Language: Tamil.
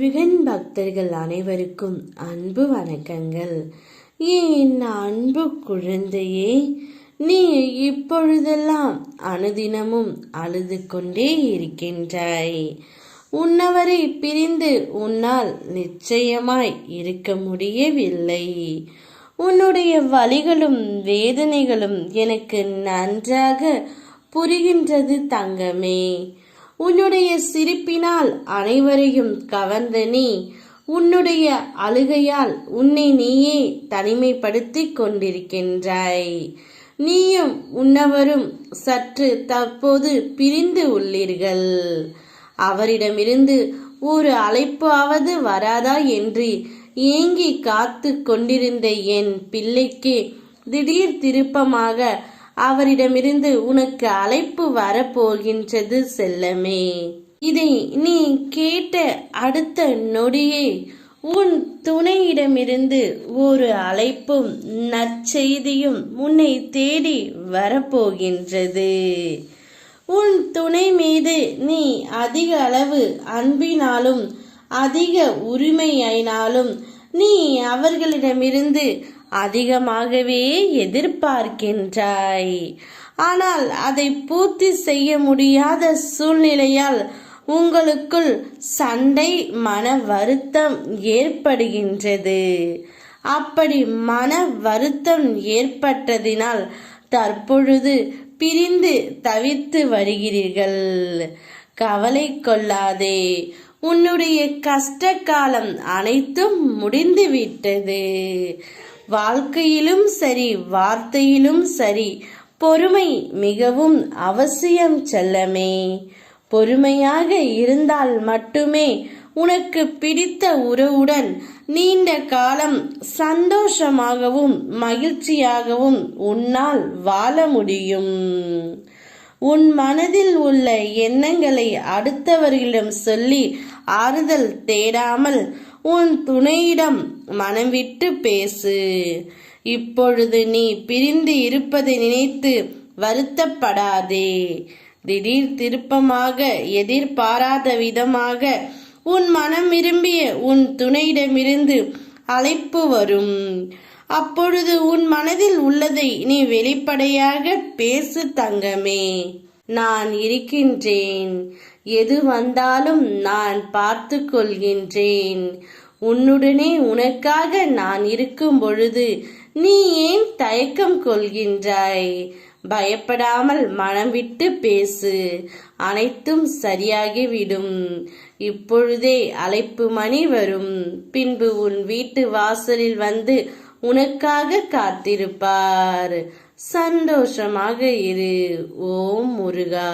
முருகன் பக்தர்கள் அனைவருக்கும் அன்பு வணக்கங்கள். என் அன்பு குழந்தையே, நீ இப்பொழுதெல்லாம் அனுதினமும் அழுது கொண்டே இருக்கின்றாய். உன்னவரை பிரிந்து உன்னால் நிச்சயமாய் இருக்க முடியவில்லை. உன்னுடைய வலிகளும் வேதனைகளும் எனக்கு நன்றாக புரிகின்றது தங்கமே. உன்னுடைய சிரிப்பினால் அனைவரையும் கவர்ந்த நீ உன்னுடைய அழுகையால் உன்னை நீயே தனிமைப்படுத்திக் கொண்டிருக்கின்றாய். நீயும் உன்னவரும் சற்று தற்போது பிரிந்து உள்ளீர்கள். அவரிடமிருந்து ஒரு அழைப்பாவது வராதா என்று ஏங்கி காத்து கொண்டிருந்த என் பிள்ளைக்கு திடீர் திருப்பமாக அவரிடமிருந்து உனக்கு அழைப்பு வரப்போகின்றது செல்லமே. இதை நீ கேட்ட அடுத்த நொடியே உன் துணையிடமிருந்து ஒரு அழைப்பும் நற்செய்தியும் உன்னை தேடி வரப்போகின்றது. உன் துணை மீது நீ அதிக அளவு அன்பினாலும் அதிக உரிமையினாலும் நீ அவர்களிடமிருந்து அதிகமாகவே எதிர்பார்க்கின்றாய். ஆனால் அதை பூர்த்தி செய்ய முடியாத சூழ்நிலையால் உங்களுக்குள் சண்டை, மன வருத்தம் ஏற்படுகின்றது. அப்படி மன வருத்தம் ஏற்பட்டதினால் தற்பொழுது பிரிந்து தவித்து வருகிறீர்கள். கவலை கொள்ளாதே, உன்னுடைய கஷ்ட காலம் அனைத்தும் முடிந்துவிட்டது. வாழ்க்கையிலும் சரி, வார்த்தையிலும் சரி, பொறுமை மிகவும் அவசியம் செல்லமே. பொறுமையாக இருந்தால் மட்டுமே உனக்கு பிடித்த உறவுடன் நீண்ட காலம் சந்தோஷமாகவும் மகிழ்ச்சியாகவும் உன்னால் வாழ முடியும். உன் மனதில் உள்ள எண்ணங்களை அடுத்தவர்களிடம் சொல்லி ஆறுதல் தேடாமல் உன் துணையிடம் மனம் விட்டு பேசு. இப்பொழுது நீ பிரிந்து இருப்பதை நினைத்து வருத்தப்படாதே. திடீர் திருப்பமாக எதிர்பாராத விதமாக உன் மனம் விரும்பிய உன் துணையிடமிருந்து அழைப்பு வரும். அப்பொழுது உன் மனதில் உள்ளதை நீ வெளிப்படையாக பேசு தங்கமே. நான் இருக்கின்றேன், எது வந்தாலும் நான் பார்த்து கொள்கின்றேன். உன்னுடனே உனக்காக நான் இருக்கும் பொழுது நீ ஏன் தயக்கம் கொள்கின்றாய்? பயப்படாமல் மனம் விட்டு பேசு, அனைத்தும் சரியாகிவிடும். இப்பொழுதே அழைப்பு மணி வரும். பின்பு உன் வீட்டு வாசலில் வந்து உனக்காக காத்திருப்பார். சந்தோஷமாக இரு. ஓம் முருகா.